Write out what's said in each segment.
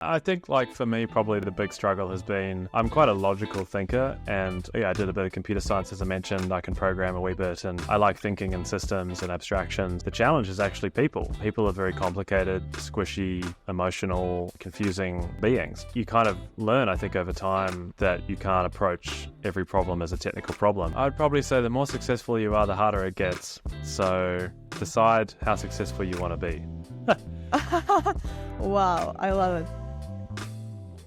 I think like for me, probably the big struggle has been I'm quite a logical thinker and I did a bit of computer science, as I mentioned. I can program a wee bit and I like thinking in systems and abstractions. The challenge is actually people. People are very complicated, squishy, emotional, confusing beings. You kind of learn, I think, over time that you can't approach every problem as a technical problem. I'd probably say the more successful you are, the harder it gets. So decide how successful you want to be. Wow, I love it.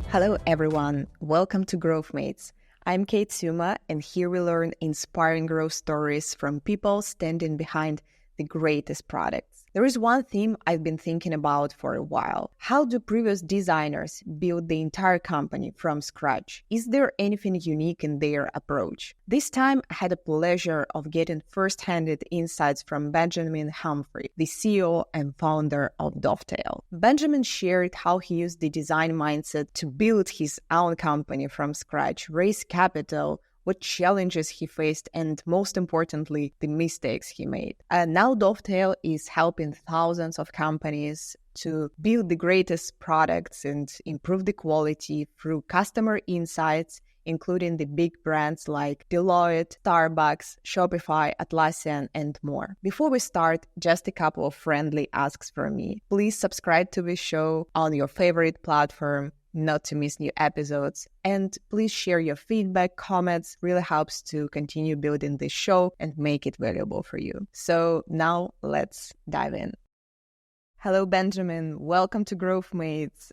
Hello everyone, welcome to Growth Mates. I'm Kate Suma, and here we learn inspiring growth stories from people standing behind the greatest products. There is one theme I've been thinking about for a while. How do previous designers build the entire company from scratch? Is there anything unique in their approach? This time, I had the pleasure of getting first-hand insights from Benjamin Humphrey, the CEO and founder of Dovetail. Benjamin shared how he used the design mindset to build his own company from scratch, raise capital, what challenges he faced, and most importantly, the mistakes he made. Now Dovetail is helping thousands of companies to build the greatest products and improve the quality through customer insights, including the big brands like Deloitte, Starbucks, Shopify, Atlassian, and more. Before we start, just a couple of friendly asks from me. Please subscribe to this show on your favorite platform, not to miss new episodes. And please share your feedback, comments, really helps to continue building this show and make it valuable for you. So now let's dive in. Hello, Benjamin. Welcome to Growth Mates.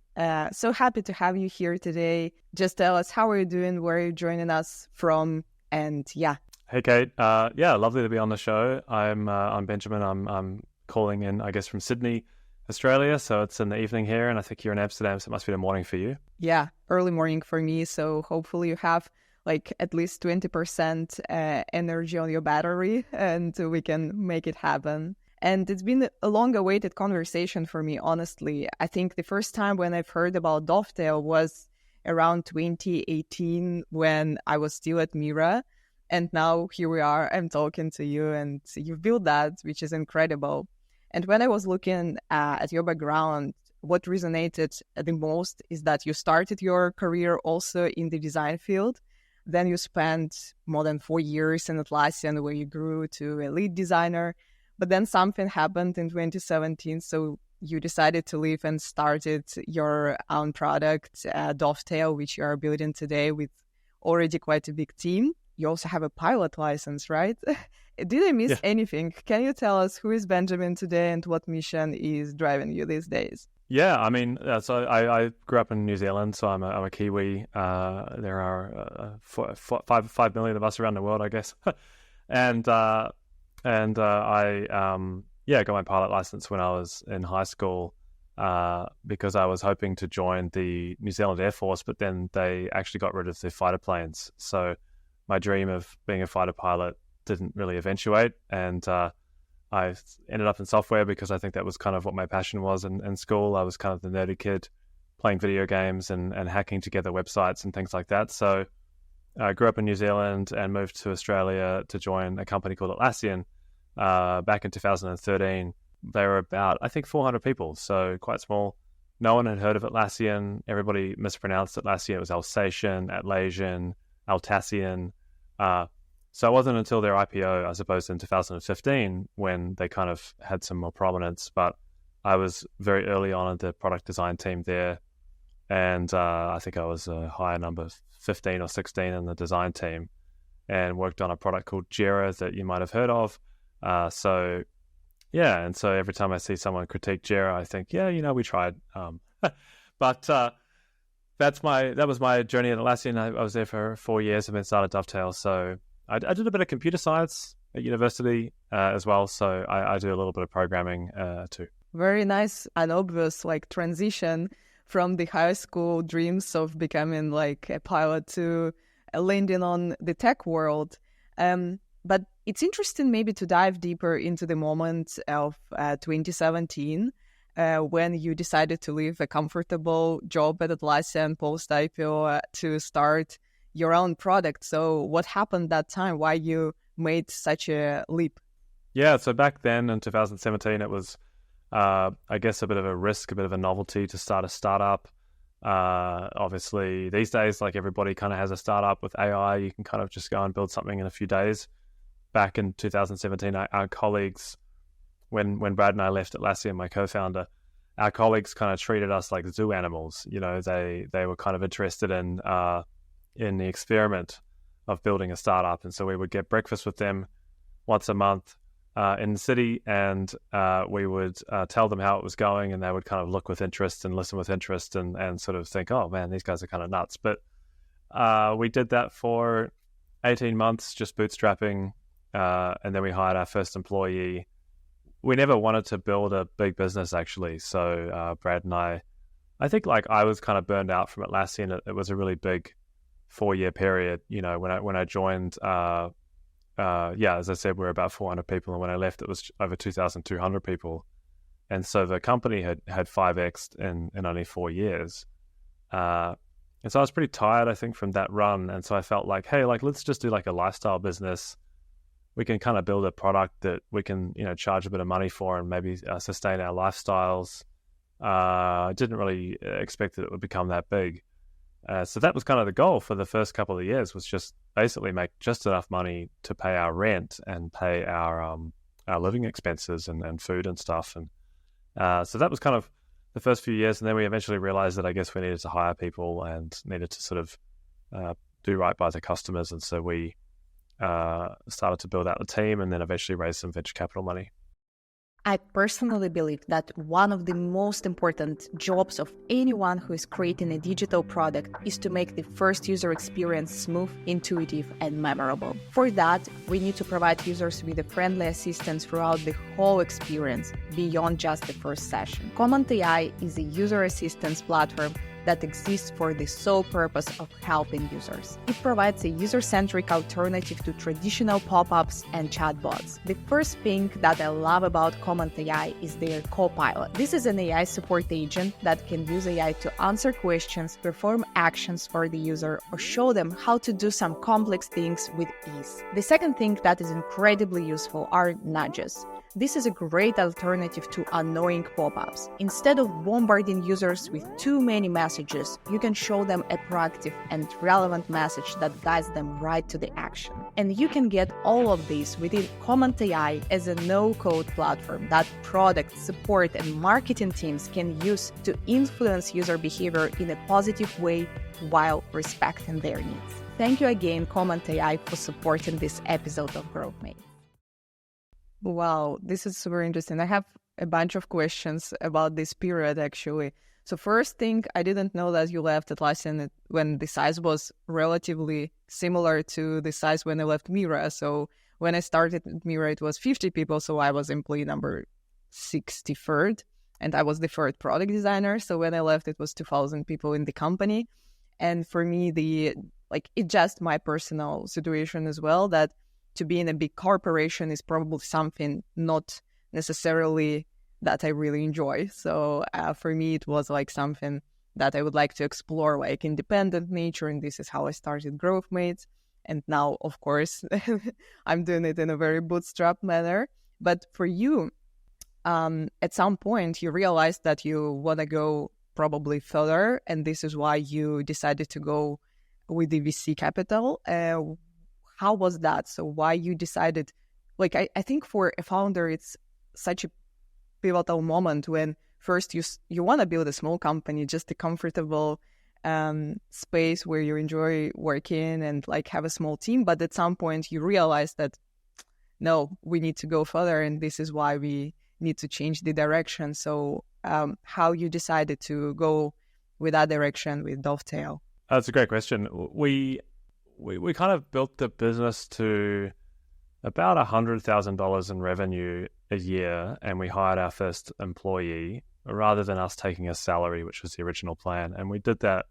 So happy to have you here today. Just tell us, how are you doing? Where are you joining us from? And yeah. Hey, Kate. Lovely to be on the show. I'm Benjamin. I'm calling in, I guess, from Sydney, Australia, so it's in the evening here, and I think you're in Amsterdam, so it must be the morning for you. Yeah, early morning for me, so hopefully you have like at least 20% energy on your battery, and we can make it happen. And it's been a long-awaited conversation for me, honestly. I think the first time when I've heard about Dovetail was around 2018 when I was still at Mira, and now here we are, I'm talking to you, and you've built that, which is incredible. And when I was looking at your background, what resonated the most is that you started your career also in the design field. Then you spent more than 4 years in Atlassian, where you grew to a lead designer. But then something happened in 2017, so you decided to leave and started your own product, Dovetail, which you are building today with already quite a big team. You also have a pilot license, right? Did I miss anything? Can you tell us who is Benjamin today and what mission is driving you these days? Yeah, I mean, so I grew up in New Zealand, so I'm a Kiwi. There are 5 million of us around the world, I guess. and I got my pilot license when I was in high school because I was hoping to join the New Zealand Air Force, but then they actually got rid of the fighter planes. So my dream of being a fighter pilot didn't really eventuate, and I ended up in software because I think that was kind of what my passion was in school. I was kind of the nerdy kid playing video games and hacking together websites and things like that. So I grew up in New Zealand and moved to Australia to join a company called Atlassian back in 2013. They were about, I think, 400 people, so quite small. No one had heard of Atlassian. Everybody mispronounced Atlassian. It was Alsatian, Atlassian, Altassian. So it wasn't until their IPO, I suppose, in 2015 when they kind of had some more prominence. But I was very early on in the product design team there. And I think I was a higher number, 15 or 16 in the design team, and worked on a product called Jira that you might have heard of. And so every time I see someone critique Jira, I think, we tried. But that was my journey at Atlassian. I was there for 4 years and then started Dovetail. So I did a bit of computer science at university as well. So I do a little bit of programming too. Very nice and obvious transition from the high school dreams of becoming like a pilot to landing on the tech world. But it's interesting maybe to dive deeper into the moment of 2017 when you decided to leave a comfortable job at Atlassian post-IPO to start your own product. So what happened that time? Why you made such a leap? Yeah, so back then in 2017, it was, I guess, a bit of a risk, a bit of a novelty to start a startup. Obviously, these days, like everybody kind of has a startup with AI. You can kind of just go and build something in a few days. Back in 2017, our colleagues, when Brad and I left Atlassian, my co-founder, our colleagues kind of treated us like zoo animals. They were kind of interested in the experiment of building a startup, and so we would get breakfast with them once a month in the city, and we would tell them how it was going, and they would kind of look with interest and listen with interest and sort of think, oh man, these guys are kind of nuts. But we did that for 18 months, just bootstrapping, and then we hired our first employee. We never wanted to build a big business, actually. So Brad and I think like I was kind of burned out from Atlassian. It was a really big 4-year period. When I joined, as I said, we were about 400 people, and when I left, it was over 2,200 people. And so the company had 5x'd in only 4 years. And so I was pretty tired, I think, from that run. And so I felt like, hey, like let's just do like a lifestyle business. We can kind of build a product that we can, charge a bit of money for and maybe sustain our lifestyles. I didn't really expect that it would become that big. So that was kind of the goal for the first couple of years, was just basically make just enough money to pay our rent and pay our living expenses and food and stuff. And so that was kind of the first few years. And then we eventually realized that I guess we needed to hire people and needed to sort of do right by the customers. And so we started to build out the team and then eventually raise some venture capital money. I personally believe that one of the most important jobs of anyone who is creating a digital product is to make the first user experience smooth, intuitive, and memorable. For that, we need to provide users with a friendly assistance throughout the whole experience, beyond just the first session. Comment AI is a user assistance platform that exists for the sole purpose of helping users. It provides a user-centric alternative to traditional pop-ups and chatbots. The first thing that I love about Comment AI is their Copilot. This is an AI support agent that can use AI to answer questions, perform actions for the user, or show them how to do some complex things with ease. The second thing that is incredibly useful are nudges. This is a great alternative to annoying pop-ups. Instead of bombarding users with too many messages, you can show them a proactive and relevant message that guides them right to the action. And you can get all of this within Comment AI as a no-code platform that product, support, and marketing teams can use to influence user behavior in a positive way while respecting their needs. Thank you again, Comment AI, for supporting this episode of GrowthMate. Wow, this is super interesting. I have a bunch of questions about this period, actually. So first thing, I didn't know that you left Atlassian when the size was relatively similar to the size when I left Mira. So when I started at Mira, it was 50 people, so I was employee number 63rd, and I was the third product designer. So when I left, it was 2,000 people in the company. And for me, it's just my personal situation as well, that to be in a big corporation is probably something not necessarily that I really enjoy. So for me, it was like something that I would like to explore, like independent nature. And this is how I started GrowthMates. And now, of course, I'm doing it in a very bootstrap manner. But for you, at some point, you realized that you want to go probably further. And this is why you decided to go with the VC capital. How was that? So why you decided, I think for a founder, it's such a pivotal moment when first you want to build a small company, just a comfortable space where you enjoy working and have a small team. But at some point you realize that, no, we need to go further. And this is why we need to change the direction. So how you decided to go with that direction with Dovetail? That's a great question. We kind of built the business to about $100,000 in revenue a year, and we hired our first employee rather than us taking a salary, which was the original plan. And we did that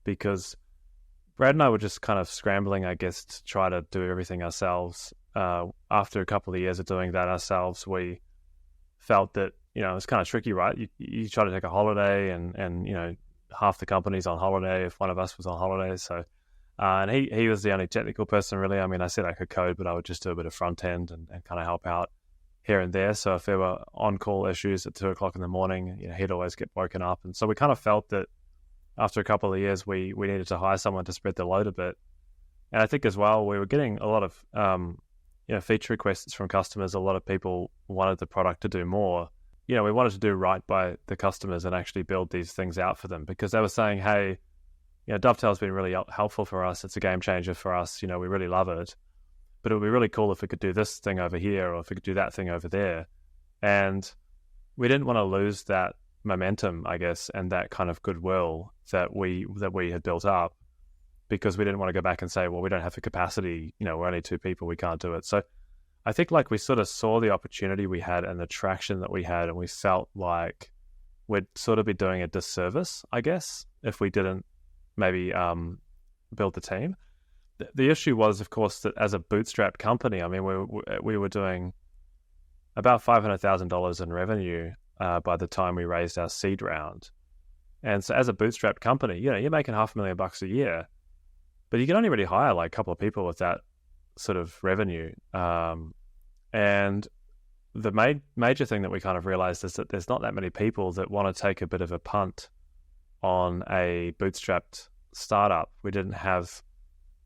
because Brad and I were just kind of scrambling, I guess, to try to do everything ourselves. After a couple of years of doing that ourselves, we felt that, it's kind of tricky, right? You try to take a holiday and half the company's on holiday if one of us was on holiday. So and he was the only technical person, really. I mean, I said I could code, but I would just do a bit of front end and kind of help out here and there. So if there were on-call issues at 2:00 in the morning, he'd always get woken up. And so we kind of felt that after a couple of years, we needed to hire someone to spread the load a bit. And I think as well, we were getting a lot of feature requests from customers. A lot of people wanted the product to do more. We wanted to do right by the customers and actually build these things out for them, because they were saying, hey, Dovetail's been really helpful for us. It's a game changer for us. We really love it. But it would be really cool if we could do this thing over here, or if we could do that thing over there. And we didn't want to lose that momentum, I guess, and that kind of goodwill that we had built up, because we didn't want to go back and say, well, we don't have the capacity, we're only 2 people, we can't do it. So I think we sort of saw the opportunity we had and the traction that we had, and we felt like we'd sort of be doing a disservice, I guess, if we didn't maybe build the team. The issue was, of course, that as a bootstrapped company, I mean, we were doing about $500,000 in revenue by the time we raised our seed round. And so as a bootstrapped company, you're making $500,000 a year, but you can only really hire a couple of people with that sort of revenue. And the major thing that we kind of realized is that there's not that many people that want to take a bit of a punt on a bootstrapped startup. We didn't have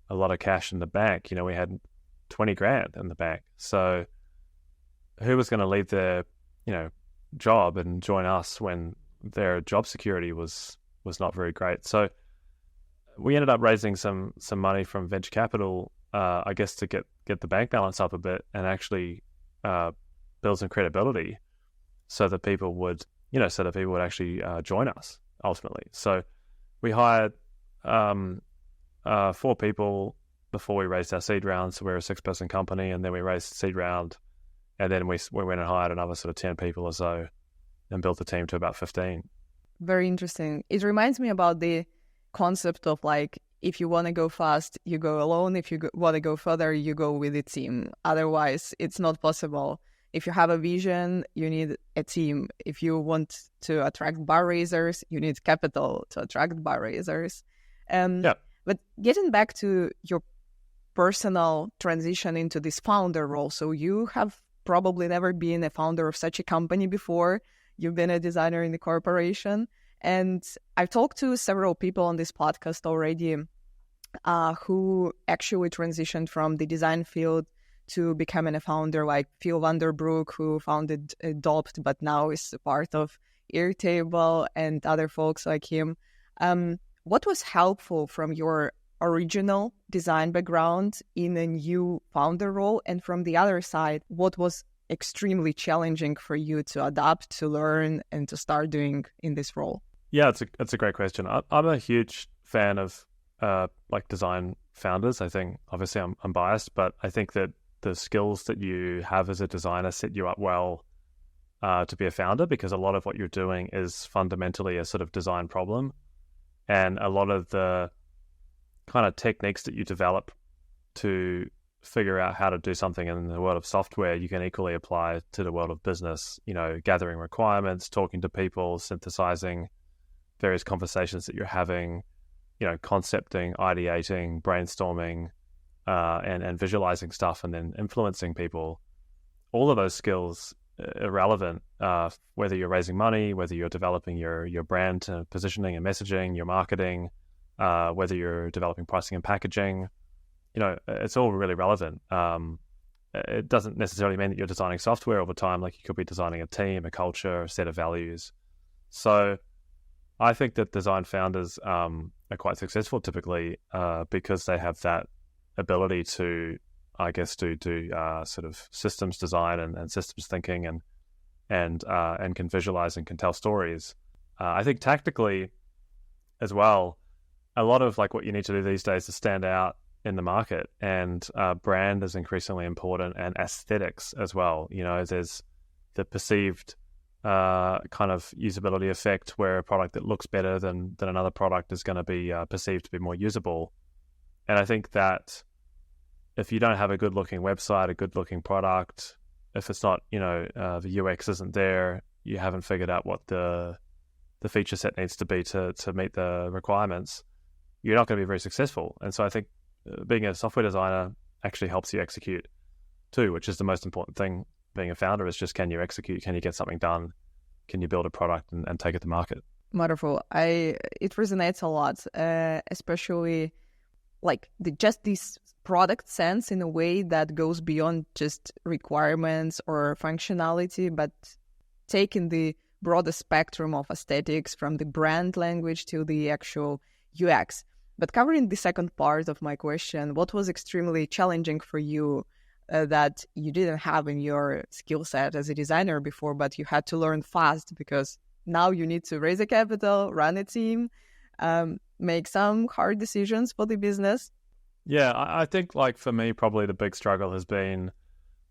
a lot of cash in the bank. We had 20 grand in the bank. So who was going to leave their, job and join us when their job security was not very great? So we ended up raising some money from venture capital, I guess, to get the bank balance up a bit and actually build some credibility so that people would actually join us ultimately. So we hired 4 people before we raised our seed round. So we're a 6-person company, and then we raised the seed round, and then we went and hired another sort of 10 people or so and built the team to about 15. Very interesting. It reminds me about the concept of if you want to go fast, you go alone. If you want to go further, you go with a team. Otherwise, it's not possible. If you have a vision, you need a team. If you want to attract bar raisers, you need capital to attract bar raisers. But getting back to your personal transition into this founder role, so you have probably never been a founder of such a company before. You've been a designer in the corporation. And I've talked to several people on this podcast already who actually transitioned from the design field to becoming a founder, like Phil Vanderbroek, who founded Adopt, but now is a part of Airtable, and other folks like him. What was helpful from your original design background in a new founder role? And from the other side, what was extremely challenging for you to adapt, to learn, and to start doing in this role? Yeah, it's a great question. I'm a huge fan of design founders. I think, obviously, I'm biased, but I think that the skills that you have as a designer set you up well to be a founder, because a lot of what you're doing is fundamentally a sort of design problem. And a lot of the kind of techniques that you develop to figure out how to do something in the world of software, you can equally apply to the world of business, gathering requirements, talking to people, synthesizing various conversations that you're having, concepting, ideating, brainstorming, and visualizing stuff, and then influencing people. All of those skills are relevant, whether you're raising money, whether you're developing your brand positioning and messaging, your marketing, whether you're developing pricing and packaging. It's all really relevant. It doesn't necessarily mean that you're designing software all the time. Like, you could be designing a team, a culture, a set of values. So I think that design founders are quite successful typically because they have that ability to, I guess, do sort of systems design and systems thinking and can visualize and can tell stories. I think tactically as well, a lot of what you need to do these days is stand out in the market, and brand is increasingly important, and aesthetics as well. There's the perceived kind of usability effect, where a product that looks better than another product is going to be perceived to be more usable. And I think that if you don't have a good looking website, a good looking product, if it's not, the UX isn't there, you haven't figured out what the feature set needs to be to meet the requirements, you're not going to be very successful. And so I think being a software designer actually helps you execute too, which is the most important thing. Being a founder is just, can you execute? Can you get something done? Can you build a product and take it to market? Wonderful. It resonates a lot, especially like just this product sense in a way that goes beyond just requirements or functionality, but taking the broader spectrum of aesthetics from the brand language to the actual UX. But covering the second part of my question, what was extremely challenging for you that you didn't have in your skill set as a designer before, but you had to learn fast because now you need to raise a capital, run a team, make some hard decisions for the business? Yeah, I think like for me, probably the big struggle has been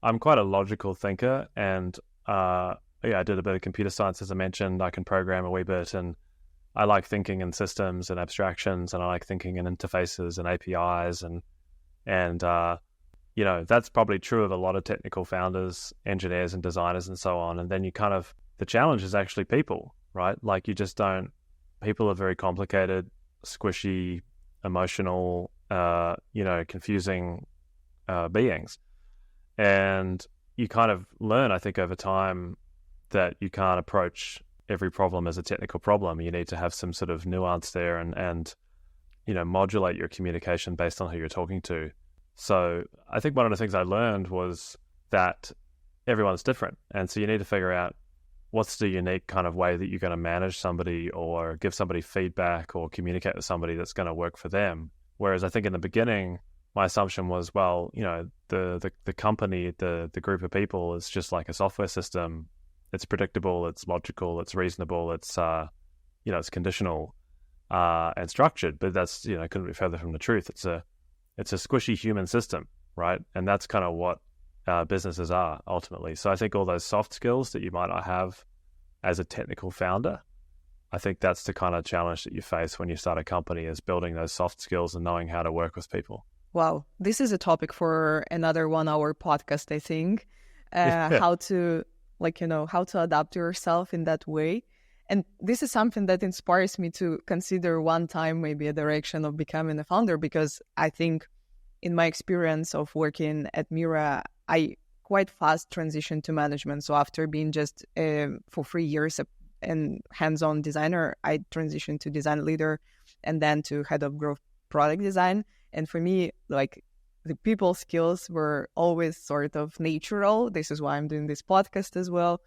I'm quite a logical thinker, and yeah, I did a bit of computer science, as I mentioned. I can program a wee bit, and I like thinking in systems and abstractions, and I like thinking in interfaces and APIs, and you know, that's probably true of a lot of technical founders, engineers, and designers, and so on. And then the challenge is actually people, right? Like you just don't. People are very complicated, squishy, emotional, confusing beings, and you kind of learn, I think, over time that you can't approach every problem as a technical problem. You need to have some sort of nuance there and modulate your communication based on who you're talking to. So I think one of the things I learned was that everyone's different. And so you need to figure out what's the unique kind of way that you're going to manage somebody or give somebody feedback or communicate with somebody that's going to work for them. Whereas I think in the beginning, my assumption was, well, the company, the group of people is just like a software system. It's predictable, it's logical, it's reasonable, it's it's conditional and structured. But that's couldn't be further from the truth. It's a squishy human system, right? And that's kind of what businesses are ultimately. So I think all those soft skills that you might not have as a technical founder, I think that's the kind of challenge that you face when you start a company, is building those soft skills and knowing how to work with people. Wow, this is a topic for another 1 hour podcast, I think. How to how to adapt yourself in that way. And this is something that inspires me to consider one time maybe a direction of becoming a founder, because I think in my experience of working at Mira, I quite fast transitioned to management. So after being just for 3 years a hands-on designer, I transitioned to design leader and then to head of growth product design. And for me, like, the people skills were always sort of natural. This is why I'm doing this podcast as well.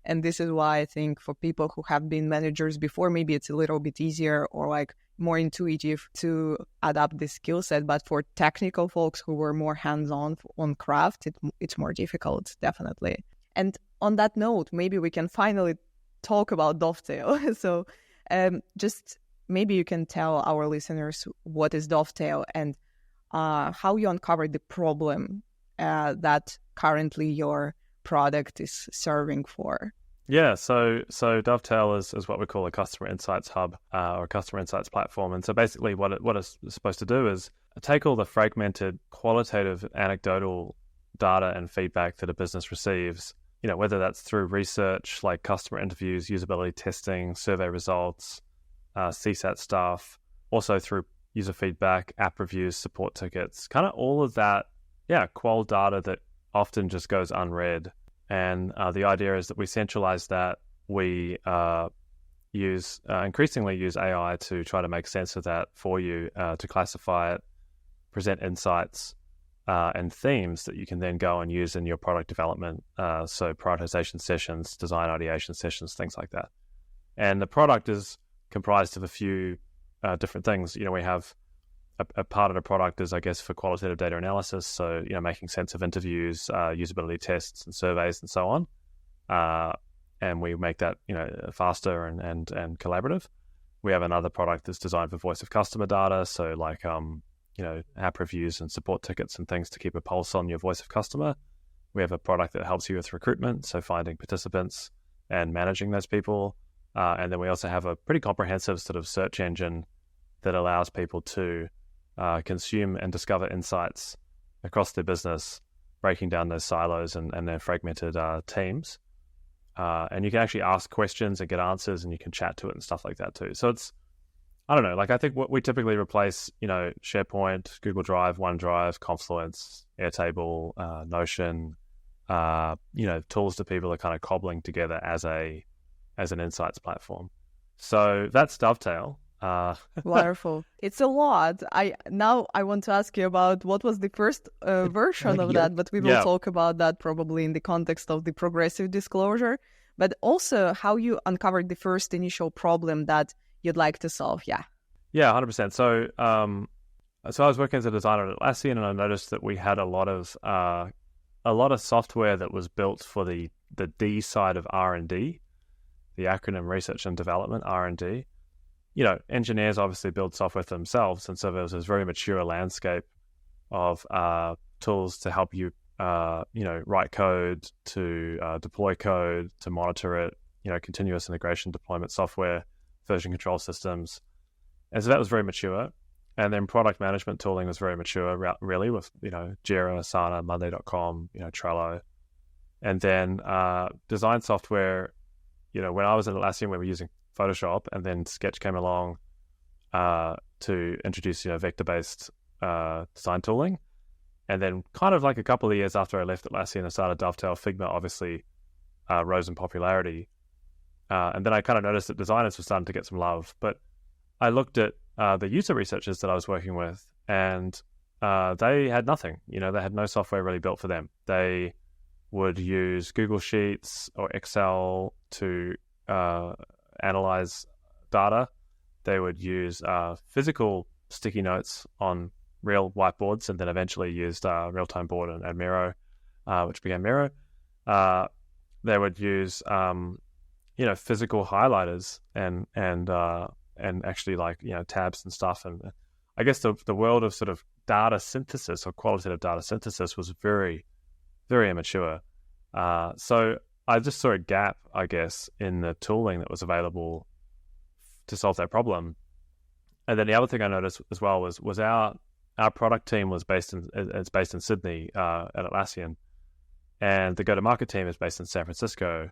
And this is why I think for people who have been managers before, maybe it's a little bit easier or like more intuitive to adapt this skill set. But for technical folks who were more hands-on on craft, it's more difficult, definitely. And on that note, maybe we can finally talk about Dovetail. So just maybe you can tell our listeners what is Dovetail and how you uncovered the problem that currently your product is serving for. Yeah, so Dovetail is what we call a customer insights hub or a customer insights platform. And so basically what it's supposed to do is take all the fragmented qualitative anecdotal data and feedback that a business receives, whether that's through research like customer interviews, usability testing, survey results, CSAT stuff, also through user feedback, app reviews, support tickets, kind of all of that, qual data that often just goes unread. And the idea is that we centralize that. We increasingly use AI to try to make sense of that for you, to classify it, present insights and themes that you can then go and use in your product development. So prioritization sessions, design ideation sessions, things like that. And the product is comprised of a few different things. We have a part of the product is, I guess, for qualitative data analysis. So, making sense of interviews, usability tests and surveys and so on. And we make that, faster and collaborative. We have another product that's designed for voice of customer data. So like, app reviews and support tickets and things to keep a pulse on your voice of customer. We have a product that helps you with recruitment. So finding participants and managing those people. And then we also have a pretty comprehensive sort of search engine that allows people to consume and discover insights across their business, breaking down those silos and their fragmented teams. And you can actually ask questions and get answers, and you can chat to it and stuff like that too. So it's, I don't know, like I think what we typically replace, SharePoint, Google Drive, OneDrive, Confluence, Airtable, Notion, tools that people are kind of cobbling together as an insights platform. So that's Dovetail. Wonderful. It's a lot. I want to ask you about what was the first version of that, but we will talk about that probably in the context of the progressive disclosure, but also how you uncovered the first initial problem that you'd like to solve. Yeah, 100%. So I was working as a designer at Atlassian, and I noticed that we had a lot of software that was built for the D side of R&D, the acronym Research and Development, R&D. Engineers obviously build software for themselves, and so there was this very mature landscape of tools to help you, write code, to deploy code, to monitor it, continuous integration deployment software, version control systems. And so that was very mature. And then product management tooling was very mature, really, with, Jira, Asana, Monday.com, Trello. And then design software, when I was at Atlassian, we were using Photoshop, and then Sketch came along to introduce, vector-based design tooling. And then kind of like a couple of years after I left Atlassian and started Dovetail, Figma obviously rose in popularity. And then I kind of noticed that designers were starting to get some love. But I looked at the user researchers that I was working with, and they had nothing. They had no software really built for them. They would use Google Sheets or Excel to analyze data. They would use physical sticky notes on real whiteboards, and then eventually used real-time board and Miro, which became Miro. They would use physical highlighters and actually tabs and stuff. And I guess the world of sort of data synthesis or qualitative data synthesis was very, very immature. So I just saw a gap, I guess, in the tooling that was available to solve that problem. And then the other thing I noticed as well was our product team was based in Sydney at Atlassian, and the go-to-market team is based in San Francisco.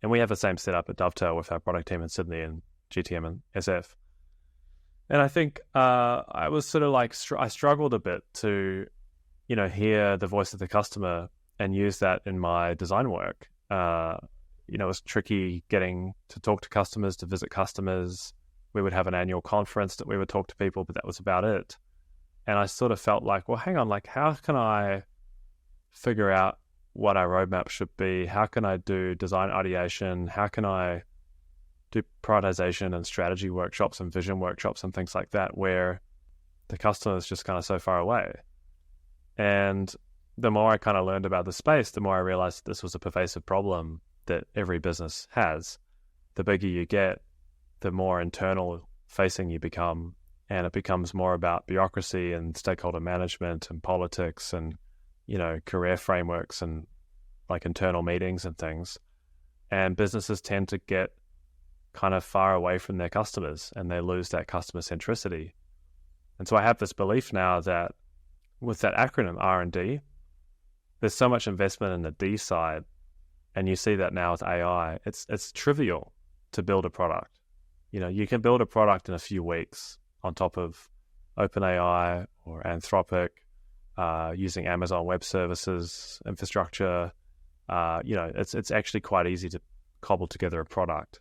And we have the same setup at Dovetail with our product team in Sydney and GTM and SF. And I think I was sort of I struggled a bit to, hear the voice of the customer and use that in my design work. It was tricky getting to talk to customers, to visit customers. We would have an annual conference that we would talk to people, but that was about it. And I sort of felt like, well, hang on, how can I figure out what our roadmap should be? How can I do design ideation? How can I do prioritization and strategy workshops and vision workshops and things like that, where the customer is just kind of so far away? And the more I kind of learned about the space, the more I realized this was a pervasive problem that every business has. The bigger you get, the more internal facing you become, and it becomes more about bureaucracy and stakeholder management and politics and, career frameworks and internal meetings and things. And businesses tend to get kind of far away from their customers, and they lose that customer centricity. And so I have this belief now that with that acronym R&D, there's so much investment in the D side, and you see that now with AI. It's trivial to build a product. You can build a product in a few weeks on top of OpenAI or Anthropic, using Amazon Web Services infrastructure. It's actually quite easy to cobble together a product.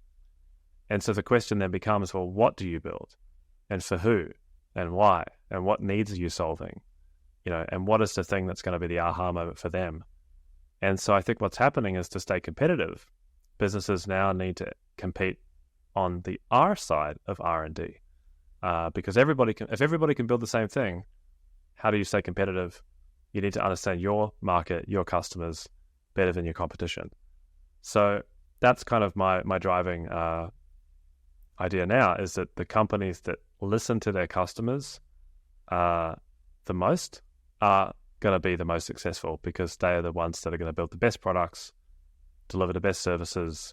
And so the question then becomes, well, what do you build, and for who, and why, and what needs are you solving? And what is the thing that's going to be the aha moment for them? And so I think what's happening is, to stay competitive, businesses now need to compete on the R side of R&D, because if everybody can build the same thing, how do you stay competitive? You need to understand your market, your customers better than your competition. So that's kind of my driving idea now, is that the companies that listen to their customers the most are going to be the most successful, because they are the ones that are going to build the best products, deliver the best services,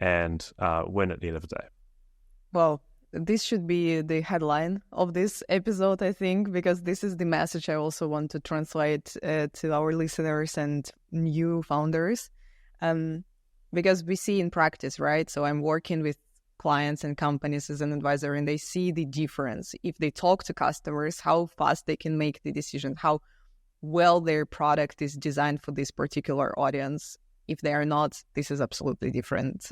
and win at the end of the day. Well, this should be the headline of this episode, I think, because this is the message I also want to translate to our listeners and new founders. Because we see in practice, right? So I'm working with clients and companies as an advisor, and they see the difference. If they talk to customers, how fast they can make the decision, how well their product is designed for this particular audience. If they are not, this is absolutely different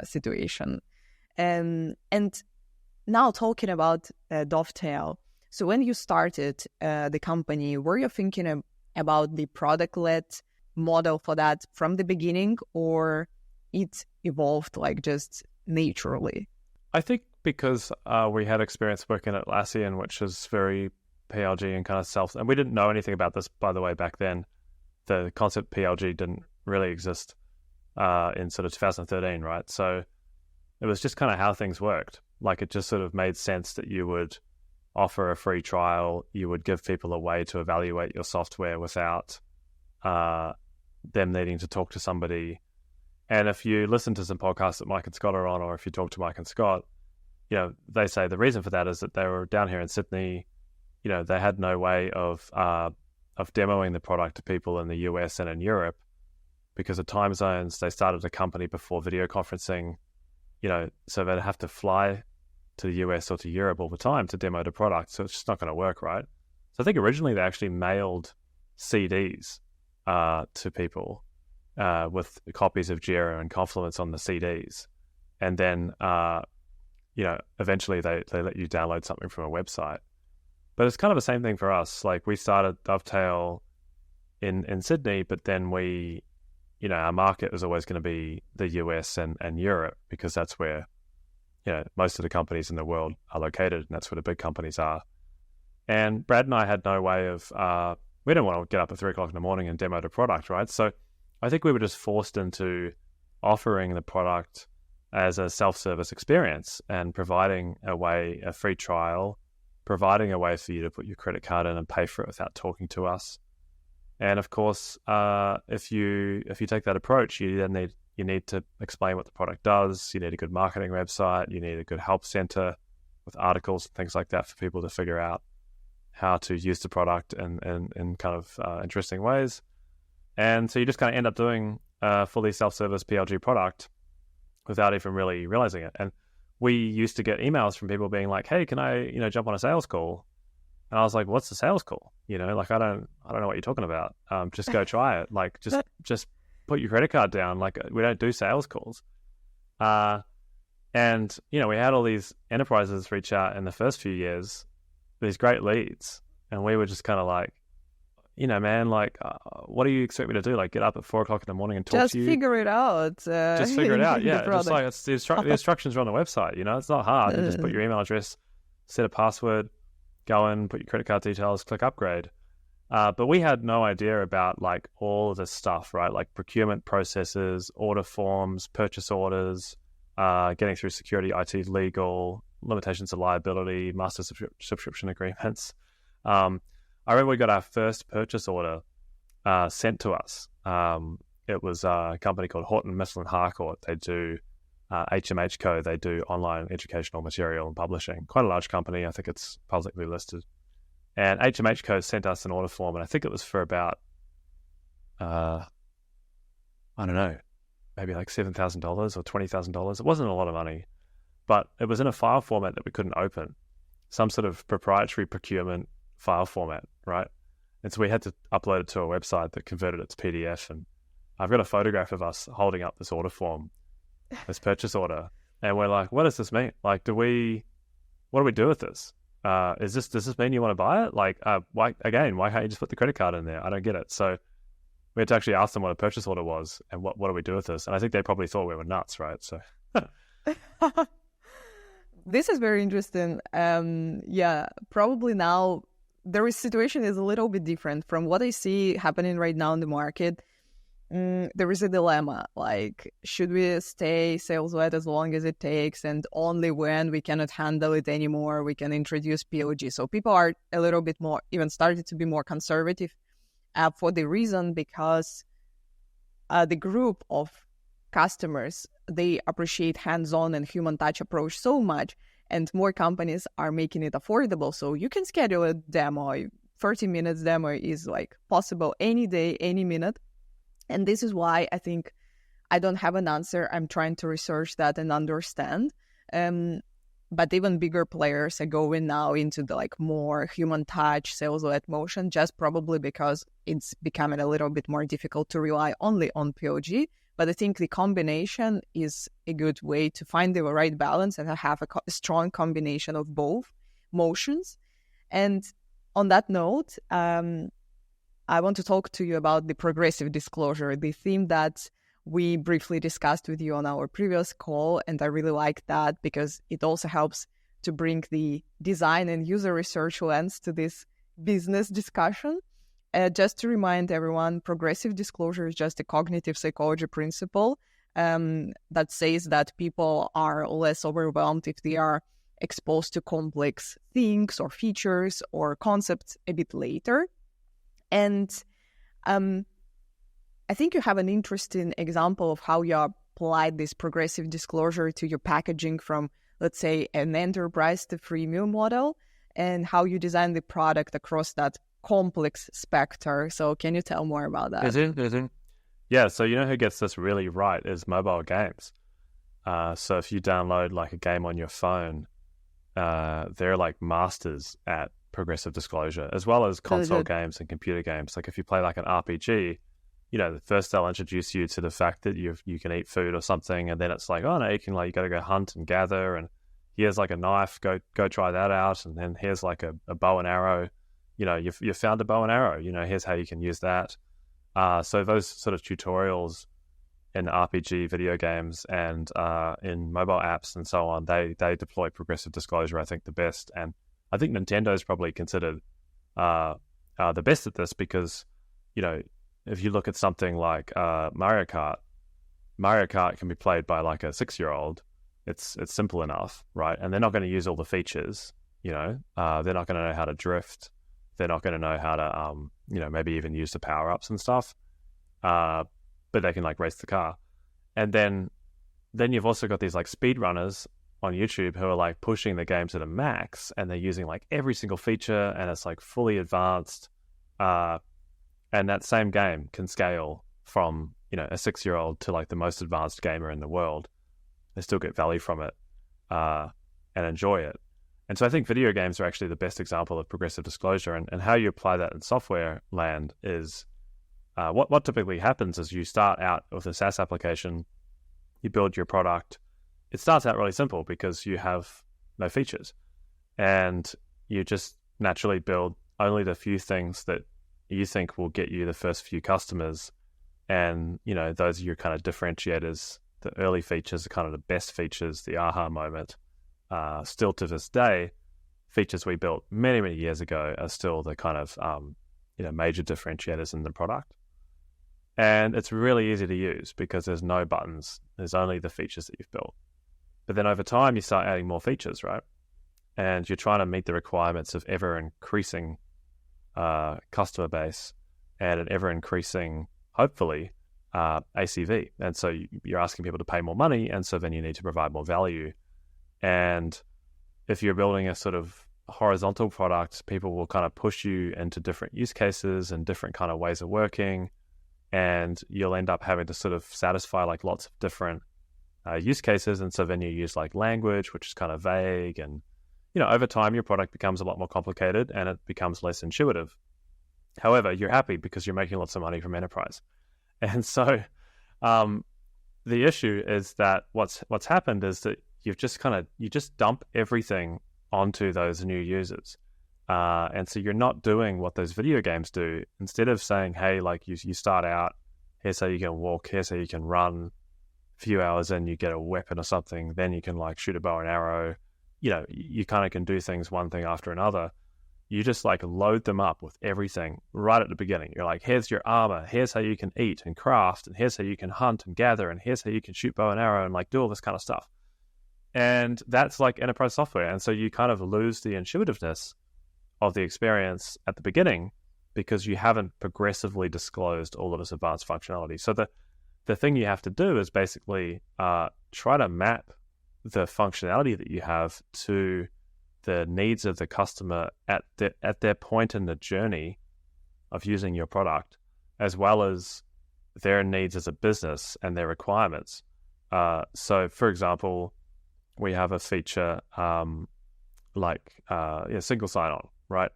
situation. And now talking about Dovetail. So when you started the company, were you thinking about the product-led model for that from the beginning, or it evolved like just naturally? I think because we had experience working at Atlassian, which is very PLG and kind of and we didn't know anything about this, by the way, back then. The concept PLG didn't really exist in sort of 2013, right? So it was just kind of how things worked. Like, it just sort of made sense that you would offer a free trial, you would give people a way to evaluate your software without them needing to talk to somebody. And if you listen to some podcasts that Mike and Scott are on, or if you talk to Mike and Scott, they say the reason for that is that they were down here in Sydney. They had no way of demoing the product to people in the US and in Europe because of time zones. They started a company before video conferencing, so they'd have to fly to the US or to Europe all the time to demo the product. So it's just not going to work, right? So I think originally they actually mailed CDs to people with copies of Jira and Confluence on the CDs. And then, eventually they let you download something from a website. But it's kind of the same thing for us. Like, we started Dovetail in Sydney, but then our market is always going to be the US and Europe, because that's where, most of the companies in the world are located, and that's where the big companies are. And Brad and I had no way of, we didn't want to get up at 3 o'clock in the morning and demo the product, right? So I think we were just forced into offering the product as a self-service experience and providing a free trial, providing a way for you to put your credit card in and pay for it without talking to us. And of course, if you take that approach, you need to explain what the product does. You need a good marketing website. You need a good help center with articles and things like that for people to figure out how to use the product in kind of interesting ways. And so you just kind of end up doing a fully self-service PLG product without even really realizing it. And we used to get emails from people being like, "Hey, can I, jump on a sales call?" And I was like, "What's the sales call? I don't know what you're talking about. Just go try it. Like, just put your credit card down. Like, we don't do sales calls." And we had all these enterprises reach out in the first few years, these great leads, and we were just kind of like, man, like, what do you expect me to do? Like, get up at 4 o'clock in the morning and talk to you? Just figure it out. Just figure it out. Yeah, just like the instructions are on the website. It's not hard. You just put your email address, set a password, go in, put your credit card details, click upgrade. But we had no idea about like all of this stuff, right? Like procurement processes, order forms, purchase orders, getting through security, IT, legal, limitations of liability, master subscription agreements. I remember we got our first purchase order sent to us. It was a company called Horton Mifflin Harcourt. They do HMH Co. They do online educational material and publishing. Quite a large company. I think it's publicly listed. And HMH Co. sent us an order form, and I think it was for about, I don't know, maybe like $7,000 or $20,000. It wasn't a lot of money, but it was in a file format that we couldn't open, some sort of proprietary procurement file format, right? And so we had to upload it to a website that converted it to PDF. And I've got a photograph of us holding up this order form, this purchase order, and we're like, what does this mean? Like, what do we do with this? Does this mean you want to buy it? Like, why can't you just put the credit card in there? I don't get it. So we had to actually ask them what a purchase order was and what do we do with this? And I think they probably thought we were nuts, right? So this is very interesting. Probably now the situation is a little bit different from what I see happening right now in the market. There is a dilemma, like, should we stay sales-led as long as it takes, and only when we cannot handle it anymore, we can introduce PLG. So people are a little bit more, even started to be more conservative for the reason because the group of customers, they appreciate hands-on and human touch approach so much, and more companies are making it affordable. So you can schedule a demo, 30 minutes demo is like possible any day, any minute. And this is why I think I don't have an answer. I'm trying to research that and understand. But even bigger players are going now into the like more human touch, sales-led motion, just probably because it's becoming a little bit more difficult to rely only on PLG, But I think the combination is a good way to find the right balance and have a strong combination of both motions. And on that note, I want to talk to you about the progressive disclosure, the theme that we briefly discussed with you on our previous call. And I really like that because it also helps to bring the design and user research lens to this business discussion. Just to remind everyone, progressive disclosure is just a cognitive psychology principle that says that people are less overwhelmed if they are exposed to complex things or features or concepts a bit later. And I think you have an interesting example of how you applied this progressive disclosure to your packaging from, let's say, an enterprise to freemium model, and how you design the product across that complex spectrum. So can you tell more about that? Yeah, so you know who gets this really right is mobile games. So if you download like a game on your phone, they're like masters at progressive disclosure, as well as console games and computer games. Like if you play like an RPG, you know, first they'll introduce you to the fact that you can eat food or something, and then it's like, oh no, you got to go hunt and gather, and here's like a knife, go try that out, and then here's like a bow and arrow. You know, you've found a bow and arrow. You know, here's how you can use that. So those sort of tutorials in RPG video games and in mobile apps and so on, they deploy progressive disclosure, I think, the best. And I think Nintendo's probably considered the best at this because, you know, if you look at something like Mario Kart can be played by like a 6-year-old. It's simple enough, right? And they're not going to use all the features, you know. They're not going to know how to drift. They're not going to know how to, you know, maybe even use the power-ups and stuff. But they can like race the car. And then you've also got these like speedrunners on YouTube who are like pushing the game to the max, and they're using like every single feature, and it's like fully advanced. And that same game can scale from, you know, a 6-year-old to like the most advanced gamer in the world. They still get value from it and enjoy it. And so I think video games are actually the best example of progressive disclosure. And how you apply that in software land is what typically happens is you start out with a SaaS application, you build your product. It starts out really simple because you have no features, and you just naturally build only the few things that you think will get you the first few customers. And, you know, those are your kind of differentiators. The early features are kind of the best features, the aha moment. Still to this day, features we built many, many years ago are still the kind of, you know, major differentiators in the product. And it's really easy to use because there's no buttons. There's only the features that you've built. But then over time, you start adding more features, right? And you're trying to meet the requirements of ever-increasing customer base and an ever-increasing, hopefully, ACV. And so you're asking people to pay more money, and so then you need to provide more value. And if you're building a sort of horizontal product, people will kind of push you into different use cases and different kind of ways of working, and you'll end up having to sort of satisfy like lots of different use cases. And so then you use like language, which is kind of vague, and, you know, over time your product becomes a lot more complicated and it becomes less intuitive. However, you're happy because you're making lots of money from enterprise. And so the issue is that what's happened is that you just dump everything onto those new users. And so you're not doing what those video games do. Instead of saying, hey, like you start out, here's how you can walk, here's how you can run, a few hours in you get a weapon or something, then you can like shoot a bow and arrow. You know, you kind of can do things one thing after another. You just like load them up with everything right at the beginning. You're like, here's your armor, here's how you can eat and craft, and here's how you can hunt and gather, and here's how you can shoot bow and arrow and like do all this kind of stuff. And that's like enterprise software. And so you kind of lose the intuitiveness of the experience at the beginning because you haven't progressively disclosed all of this advanced functionality. So the thing you have to do is basically try to map the functionality that you have to the needs of the customer at their point in the journey of using your product, as well as their needs as a business and their requirements. So, for example, we have a feature single sign-on, right?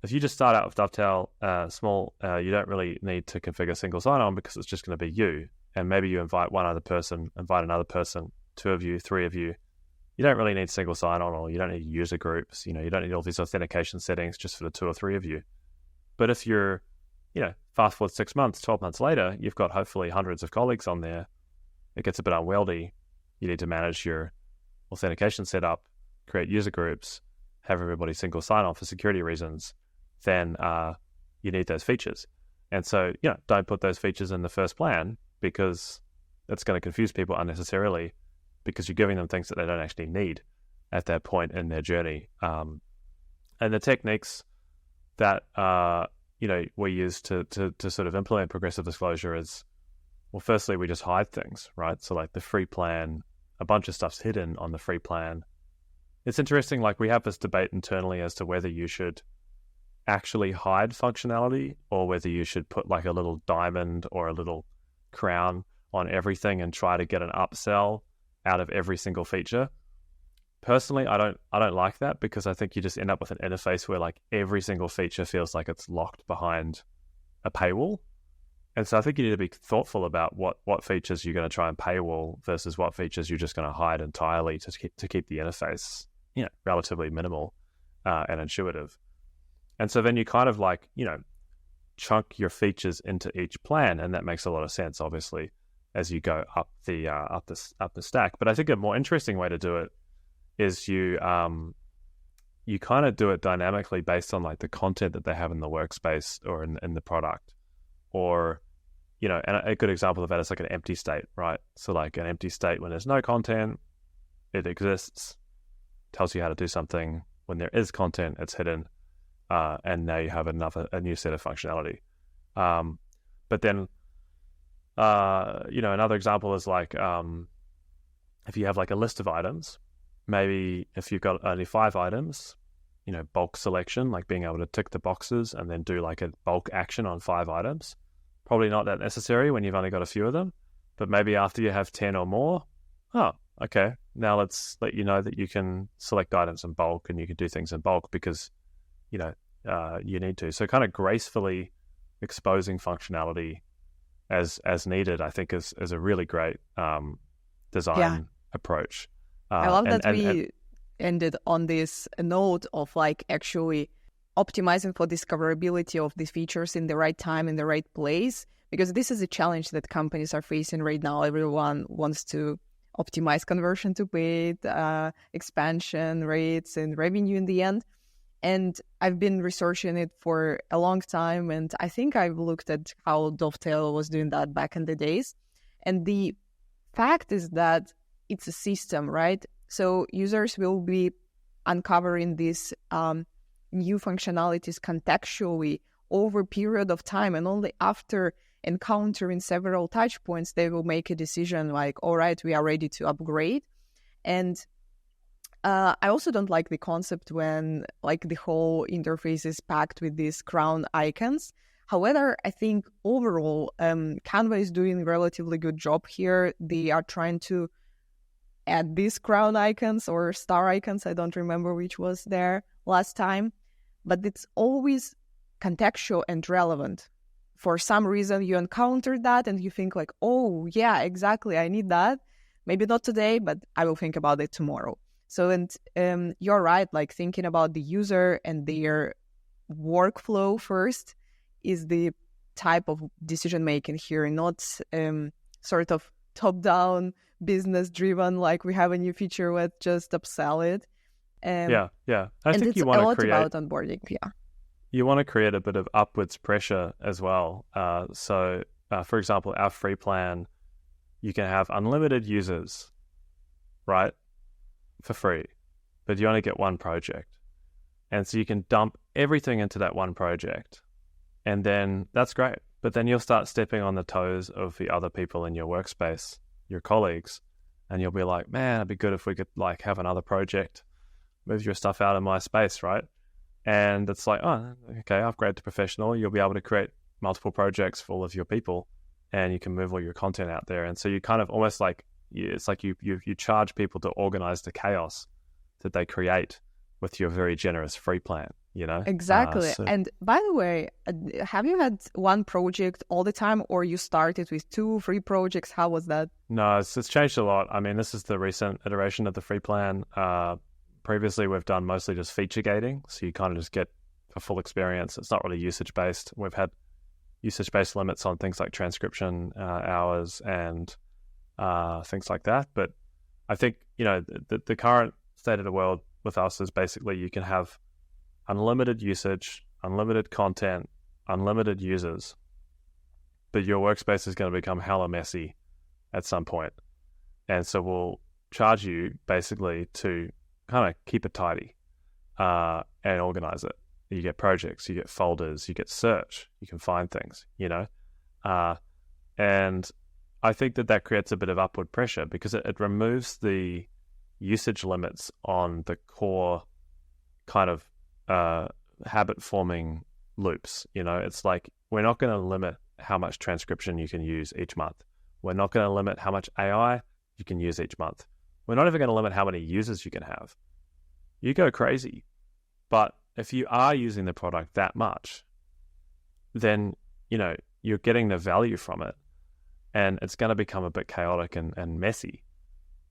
If you just start out with Dovetail small, you don't really need to configure single sign-on because it's just going to be you and maybe you invite one other person, invite another person, 2 of you, 3 of you. You don't really need single sign-on, or you don't need user groups. You don't need all these authentication settings just for the 2 or 3 of you. But if you're, fast forward 6 months, 12 months later, you've got hopefully hundreds of colleagues on there. It gets a bit unwieldy. You need to manage your authentication setup, create user groups, have everybody single sign-on for security reasons. Then you need those features. And so, don't put those features in the first plan, because it's going to confuse people unnecessarily, because you're giving them things that they don't actually need at that point in their journey. And the techniques that we use to sort of implement progressive disclosure is, well, firstly, we just hide things, right? So like the free plan, a bunch of stuff's hidden on the free plan. It's interesting, like we have this debate internally as to whether you should actually hide functionality, or whether you should put like a little diamond or a little crown on everything and try to get an upsell out of every single feature. Personally, I don't like that, because I think you just end up with an interface where like every single feature feels like it's locked behind a paywall. And so I think you need to be thoughtful about what features you're going to try and paywall versus what features you're just going to hide entirely to keep the interface relatively minimal and intuitive. And so then you kind of like chunk your features into each plan, and that makes a lot of sense, obviously, as you go up the stack. But I think a more interesting way to do it is you kind of do it dynamically based on like the content that they have in the workspace or in the product, or and a good example of that is like an empty state, right? So like an empty state, when there's no content, it exists, tells you how to do something. When there is content, it's hidden, and now you have a new set of functionality. But then another example is like if you have like a list of items, maybe if you've got only 5 items, bulk selection, like being able to tick the boxes and then do like a bulk action on 5 items. Probably not that necessary when you've only got a few of them, but maybe after you have 10 or more, okay, now let's let you know that you can select items in bulk and you can do things in bulk because, you need to. So kind of gracefully exposing functionality as needed, I think is a really great design approach. I love that we ended on this note of like actually optimizing for discoverability of these features in the right time, in the right place, because this is a challenge that companies are facing right now. Everyone wants to optimize conversion to paid, expansion rates, and revenue in the end. And I've been researching it for a long time, and I think I've looked at how Dovetail was doing that back in the days. And the fact is that it's a system, right? So users will be uncovering these new functionalities contextually over a period of time, and only after encountering several touch points, they will make a decision like, all right, we are ready to upgrade. And I also don't like the concept when like the whole interface is packed with these crown icons. However, I think overall, Canva is doing a relatively good job here. They are trying to add these crown icons or star icons. I don't remember which was there last time, but it's always contextual and relevant. For some reason, you encountered that and you think like, oh, yeah, exactly, I need that. Maybe not today, but I will think about it tomorrow. So, and you're right, like thinking about the user and their workflow first is the type of decision-making here, not sort of top-down, business-driven, like we have a new feature, let's just upsell it. I and think it's you want a to lot create about onboarding, You want to create a bit of upwards pressure as well. So, for example, our free plan, you can have unlimited users, right, for free, but you only get one project. And so you can dump everything into that one project, and then that's great. But then you'll start stepping on the toes of the other people in your workspace, your colleagues, and you'll be like, man, it'd be good if we could like have another project, move your stuff out of my space, right? And it's like, oh, okay, upgrade to professional. You'll be able to create multiple projects for all of your people, and you can move all your content out there. And so you kind of almost like, it's like you charge people to organize the chaos that they create with your very generous free plan. Exactly. So And by the way, have you had one project all the time, or you started with 2, 3 projects? How was that? no, it's changed a lot. I mean, this is the recent iteration of the free plan. Previously, we've done mostly just feature gating, so you kind of just get a full experience. It's not really usage based. We've had usage based limits on things like transcription hours and things like that. But I think the current state of the world with us is basically you can have unlimited usage, unlimited content, unlimited users, but your workspace is going to become hella messy at some point. And so we'll charge you basically to kind of keep it tidy and organize it. You get projects, you get folders, you get search, you can find things, and I think that creates a bit of upward pressure because it removes the usage limits on the core kind of habit forming loops. It's like we're not going to limit how much transcription you can use each month. We're not going to limit how much AI you can use each month. We're not even going to limit how many users you can have. You go crazy. But if you are using the product that much, then you're getting the value from it, and it's going to become a bit chaotic and messy.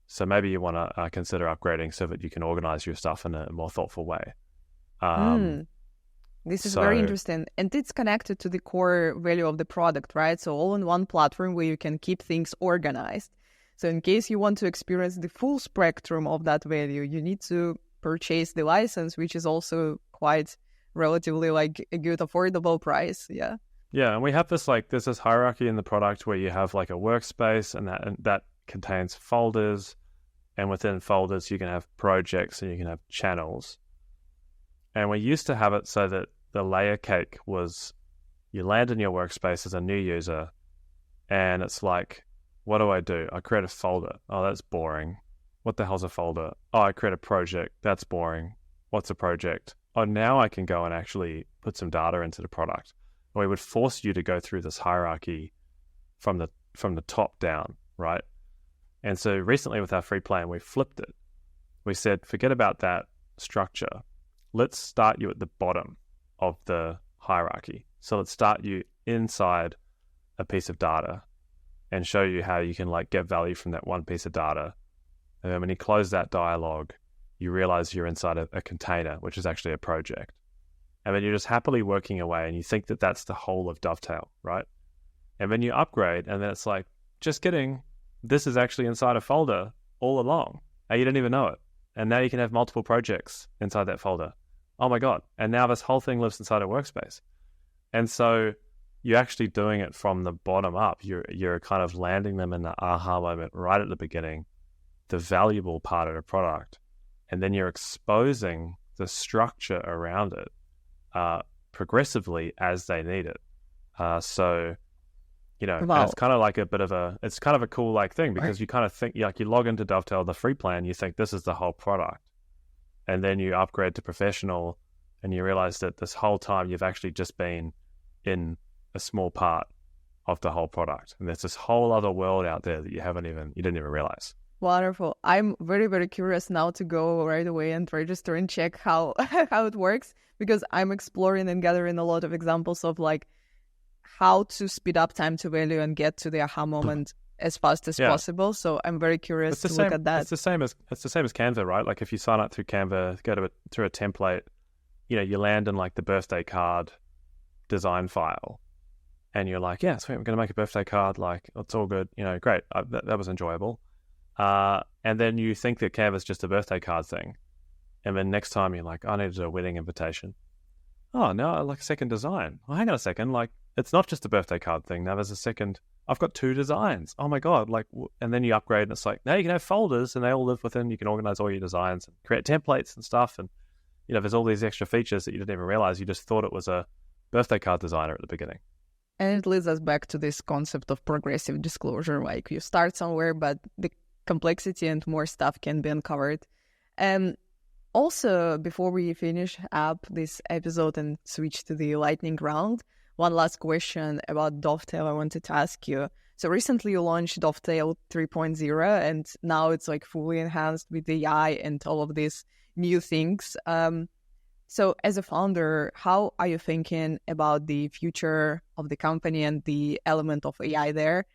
So maybe you want to consider upgrading so that you can organize your stuff in a more thoughtful way. This is very interesting. And it's connected to the core value of the product, right? So all in one platform where you can keep things organized. So in case you want to experience the full spectrum of that value, you need to purchase the license, which is also quite relatively like a good affordable price. Yeah. Yeah. And we have there's this hierarchy in the product where you have like a workspace and that contains folders. And within folders, you can have projects and you can have channels. And we used to have it so that the layer cake was you land in your workspace as a new user and it's like, what do? I create a folder. Oh, that's boring. What the hell's a folder? Oh, I create a project. That's boring. What's a project? Oh, now I can go and actually put some data into the product. And we would force you to go through this hierarchy from the top down, right? And so recently with our free plan, we flipped it. We said, forget about that structure. Let's start you at the bottom of the hierarchy. So let's start you inside a piece of data and show you how you can like get value from that one piece of data. And then when you close that dialogue, you realize you're inside a container, which is actually a project. And then you're just happily working away and you think that that's the whole of Dovetail, right? And then you upgrade and then it's like, just kidding, this is actually inside a folder all along. And you didn't even know it. And now you can have multiple projects inside that folder. Oh my God. And now this whole thing lives inside a workspace. And so you're actually doing it from the bottom up. You're kind of landing them in the aha moment right at the beginning, the valuable part of the product. And then you're exposing the structure around it progressively as they need it. So, Wow. and it's kind of like it's kind of a cool like thing because you kind of think, like you log into Dovetail, the free plan, you think this is the whole product. And then you upgrade to professional and you realize that this whole time you've actually just been in a small part of the whole product. And there's this whole other world out there that you didn't even realize. Wonderful. I'm very, very curious now to go right away and register and check how how it works, because I'm exploring and gathering a lot of examples of like how to speed up time to value and get to the aha moment as fast as possible. So I'm very curious to look at that. It's the same as Canva, right? Like if you sign up through Canva, go to a template, you land in like the birthday card design file, and you're like, yeah, sweet, I'm going to make a birthday card. Like it's all good, great. That was enjoyable. And then you think that Canva's just a birthday card thing, and then next time you're like, I need to do a wedding invitation. Oh, now I like a second design. Well, hang on a second, like it's not just a birthday card thing. Now there's a second. I've got 2 designs. Oh my God. And then you upgrade and it's like, now you can have folders and they all live within, you can organize all your designs and create templates and stuff. And, there's all these extra features that you didn't even realize. You just thought it was a birthday card designer at the beginning. And it leads us back to this concept of progressive disclosure. Like you start somewhere, but the complexity and more stuff can be uncovered. And also, before we finish up this episode and switch to the lightning round, one last question about Dovetail I wanted to ask you. So recently you launched Dovetail 3.0 and now it's like fully enhanced with AI and all of these new things. So as a founder, how are you thinking about the future of the company and the element of AI there?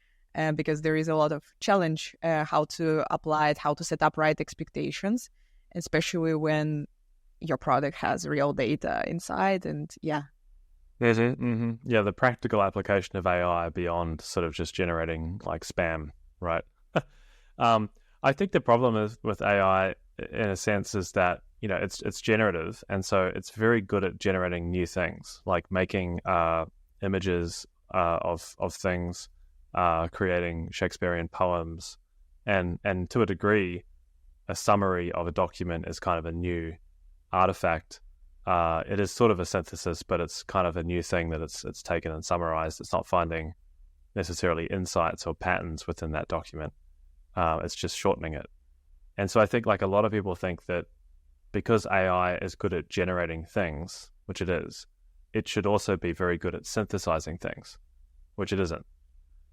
Because there is a lot of challenge how to apply it, how to set up right expectations, especially when your product has real data inside. And yeah. Yeah, the practical application of AI beyond sort of just generating like spam, right? I think the problem is with AI, in a sense, is that it's generative, and so it's very good at generating new things, like making images of things, creating Shakespearean poems, and to a degree, a summary of a document is kind of a new artifact. It is sort of a synthesis, but it's kind of a new thing that it's taken and summarized. It's not finding necessarily insights or patterns within that document. It's just shortening it. And so I think like a lot of people think that because AI is good at generating things, which it is, it should also be very good at synthesizing things, which it isn't.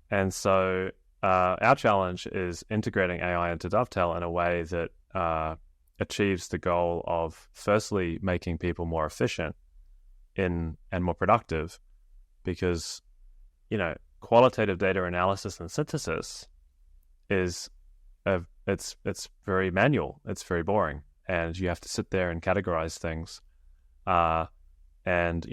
And so our challenge is integrating AI into Dovetail in a way that achieves the goal of firstly making people more efficient and more productive, because qualitative data analysis and synthesis is it's very manual, it's very boring, and you have to sit there and categorize things, and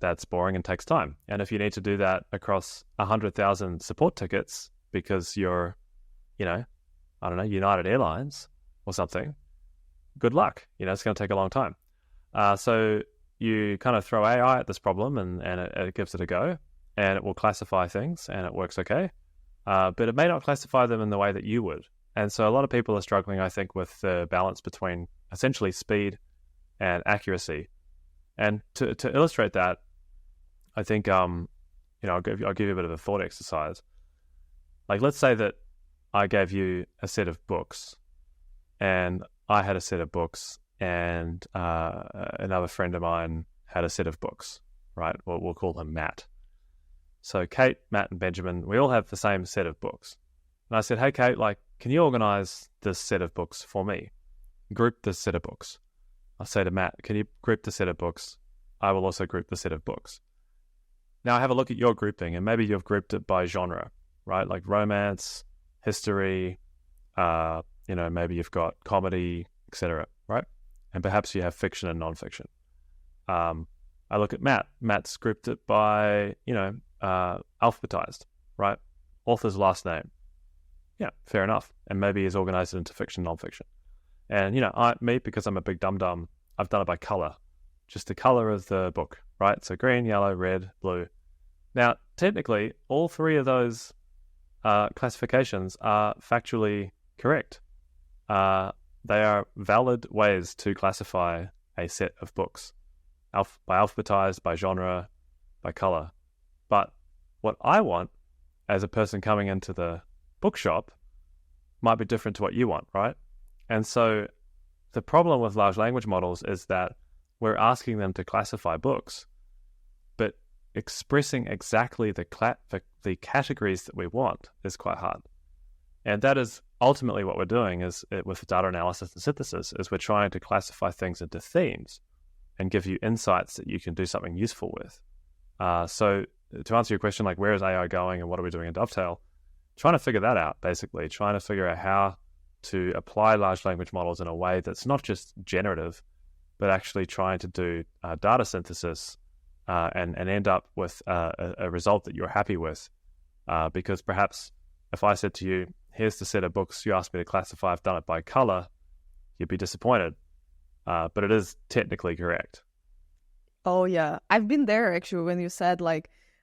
that's boring and takes time. And if you need to do that across 100,000 support tickets because you're I don't know, United Airlines or something, good luck. It's going to take a long time. So you kind of throw AI at this problem and it gives it a go, and it will classify things and it works okay. But it may not classify them in the way that you would. And so a lot of people are struggling, I think, with the balance between essentially speed and accuracy. And to illustrate that, I think, I'll give you a bit of a thought exercise. Like, let's say that I gave you a set of books, and I had a set of books, and another friend of mine had a set of books, right? Well, we'll call them Matt. So Kate, Matt, and Benjamin, we all have the same set of books. And I said, hey, Kate, can you organize this set of books for me? Group this set of books. I say to Matt, can you group the set of books? I will also group the set of books. Now I have a look at your grouping, and maybe you've grouped it by genre, right? Like romance, history, maybe you've got comedy, etc., right? And perhaps you have fiction and nonfiction. I look at Matt. Matt's grouped it by, alphabetized, right? Author's last name. Yeah, fair enough. And maybe he's organized it into fiction, nonfiction. And, because I'm a big dum-dum, I've done it by color, just the color of the book, right? So green, yellow, red, blue. Now, technically, all three of those classifications are factually correct. They are valid ways to classify a set of books, by alphabetized, by genre, by color. But what I want as a person coming into the bookshop might be different to what you want, right? And so the problem with large language models is that we're asking them to classify books, but expressing exactly the categories that we want is quite hard. And that is ultimately what we're doing is with data analysis and synthesis, is we're trying to classify things into themes and give you insights that you can do something useful with. So to answer your question, like where is AI going and what are we doing in Dovetail? Trying to figure that out, basically, trying to figure out how to apply large language models in a way that's not just generative, but actually trying to do data synthesis and end up with a result that you're happy with. Because perhaps if I said to you, here's the set of books you asked me to classify, I've done it by color, you'd be disappointed. But it is technically correct. Oh, yeah. I've been there, actually, when you said,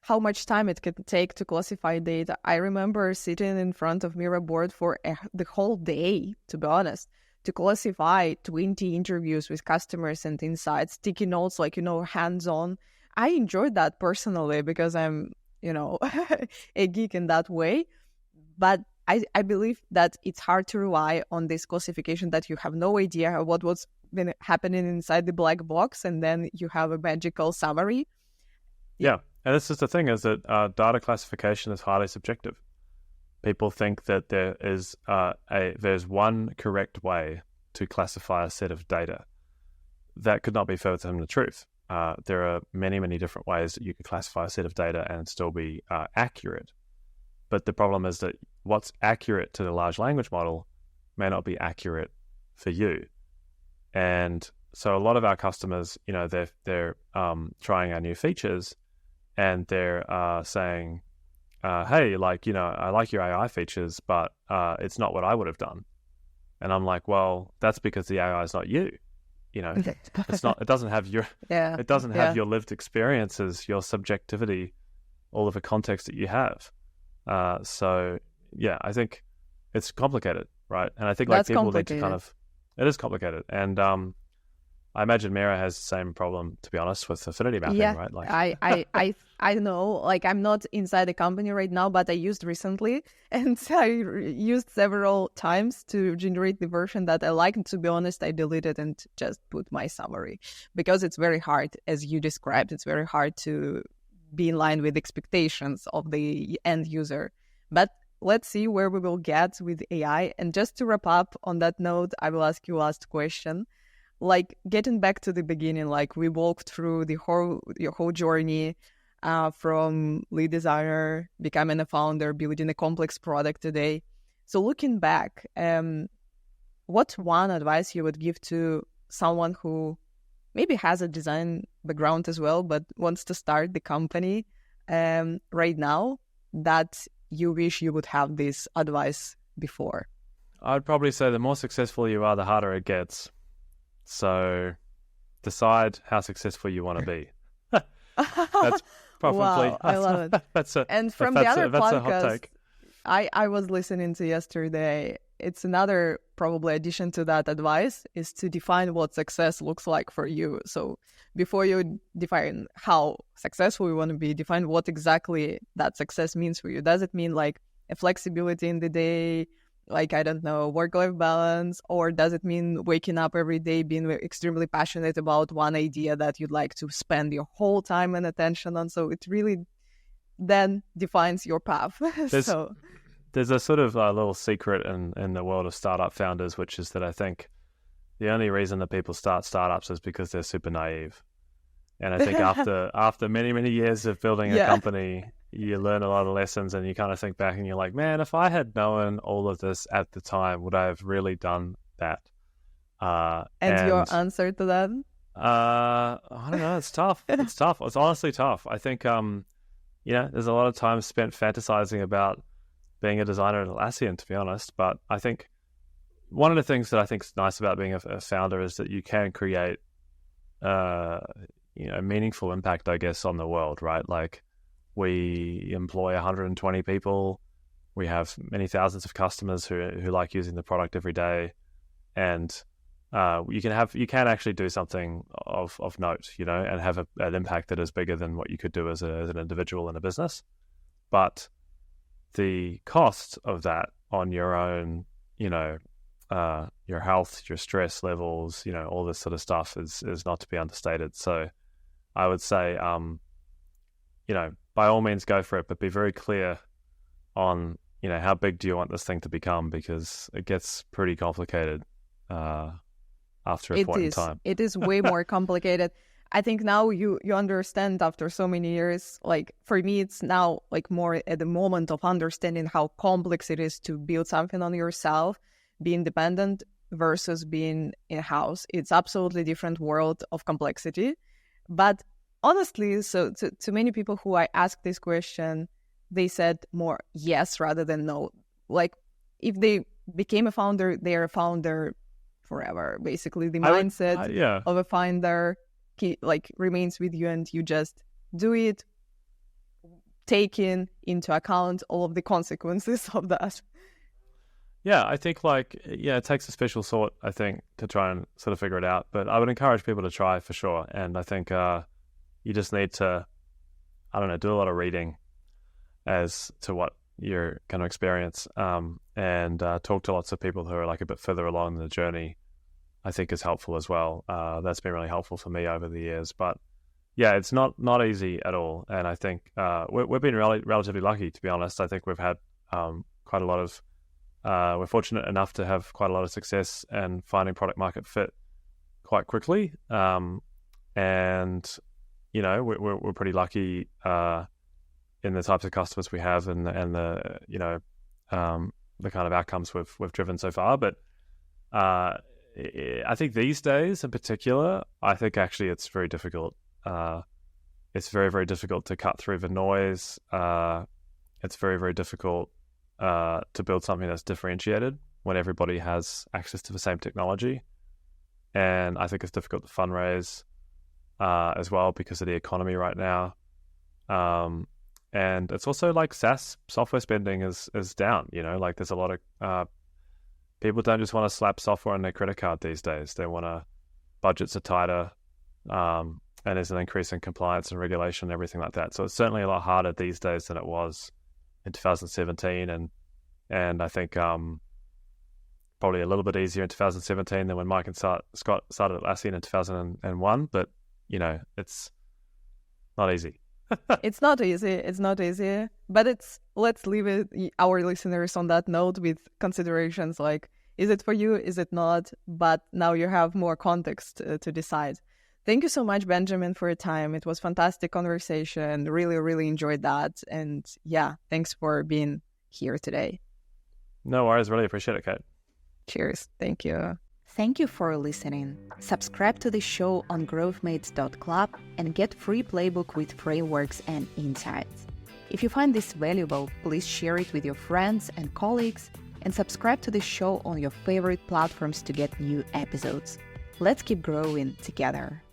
how much time it can take to classify data. I remember sitting in front of Mira board for the whole day, to be honest, to classify 20 interviews with customers and insights, sticky notes, hands-on. I enjoyed that personally because I'm, a geek in that way. But I believe that it's hard to rely on this classification that you have no idea what was been happening inside the black box, and then you have a magical summary. Yeah. And this is the thing, is that data classification is highly subjective. People think that there is there's one correct way to classify a set of data. that could not be further from the truth. There are many, many different ways that you could classify a set of data and still be accurate. But the problem is that what's accurate to the large language model may not be accurate for you. And so a lot of our customers, they're trying our new features, and they're saying, hey, I like your AI features, but it's not what I would have done. And I'm like, well, that's because the AI is not you. It's not. It doesn't have your. Yeah. It doesn't have your lived experiences, your subjectivity, all of the context that you have. So yeah, I think it's complicated, right? And I think people need to kind of. It is complicated, and I imagine Mira has the same problem, to be honest, with affinity mapping, right? I know, I'm not inside the company right now, but I used recently, and I used several times to generate the version that I like. And to be honest, I deleted and just put my summary, because it's very hard, as you described, it's very hard to be in line with expectations of the end user. But let's see where we will get with AI. And just to wrap up on that note, I will ask you last question. Getting back to the beginning, we walked through your whole journey from lead designer, becoming a founder, building a complex product today. So looking back, what's one advice you would give to someone who maybe has a design background as well, but wants to start the company right now, that you wish you would have this advice before? I'd probably say the more successful you are, the harder it gets. So decide how successful you want to be. That's probably... Wow, I love it. And from the other podcast I was listening to yesterday, it's another probably addition to that advice is to define what success looks like for you. So before you define how successful you want to be, define what exactly that success means for you. Does it mean a flexibility in the day, I don't know, work-life balance, or does it mean waking up every day being extremely passionate about one idea that you'd like to spend your whole time and attention on? So it really then defines your path. There's a sort of little secret in the world of startup founders, which is that I think the only reason that people start startups is because they're super naive. And I think after many, many years of building a company, you learn a lot of lessons, and you kind of think back and you're like, man, if I had known all of this at the time, would I have really done that? And your answer to that? I don't know. It's tough. It's tough. It's honestly tough. I think, there's a lot of time spent fantasizing about being a designer at Atlassian, to be honest. But I think one of the things that I think is nice about being a founder is that you can create, meaningful impact, I guess, on the world, right? We employ 120 people. We have many thousands of customers who like using the product every day, and you can actually do something of note, and have an impact that is bigger than what you could do as an individual in a business. But the cost of that on your own, your health, your stress levels, all this sort of stuff is not to be understated. So I would say, by all means go for it, but be very clear on, how big do you want this thing to become, because it gets pretty complicated after a point in time. It is way more complicated. I think now you understand after so many years, for me, it's now more at the moment of understanding how complex it is to build something on yourself, be independent versus being in-house. It's absolutely different world of complexity. But honestly, so to many people who I asked this question, they said more yes rather than no. If they became a founder, they're a founder forever. Basically, the mindset of a founder remains with you, and you just do it, taking into account all of the consequences of that. Yeah, I think it takes a special sort, I think, to try and sort of figure it out. But I would encourage people to try for sure. And I think you just need to, do a lot of reading as to what you're going to experience, and talk to lots of people who are a bit further along the journey. I think is helpful as well. That's been really helpful for me over the years. But yeah, it's not easy at all. And I think we've been relatively lucky, to be honest. I think we've had quite a lot of, we're fortunate enough to have quite a lot of success and finding product market fit quite quickly. And, you know, we're pretty lucky in the types of customers we have and the, you know, the kind of outcomes we've driven so far. But I think these days in particular, I think actually it's very difficult. It's very, very difficult to cut through the noise. It's very, very difficult to build something that's differentiated when everybody has access to the same technology. And I think it's difficult to fundraise as well because of the economy right now. And it's also like SaaS software spending is down, you know, like there's a lot of people don't just want to slap software on their credit card these days. They want to, budgets are tighter, and there's an increase in compliance and regulation and everything like that. So it's certainly a lot harder these days than it was in 2017. And I think probably a little bit easier in 2017 than when Mike and Scott started Atlassian in 2001. But, you know, it's not easy. It's not easy, but let's leave it, our listeners, on that note with considerations like, is it for you, is it not? But now you have more context to decide. Thank you so much, Benjamin, for your time. It was fantastic conversation. Really, really enjoyed that. And yeah, thanks for being here today. No worries. Really appreciate it, Kate. Cheers. Thank you. Thank you for listening. Subscribe to the show on growthmates.club and get free playbook with frameworks and insights. If you find this valuable, please share it with your friends and colleagues and subscribe to the show on your favorite platforms to get new episodes. Let's keep growing together.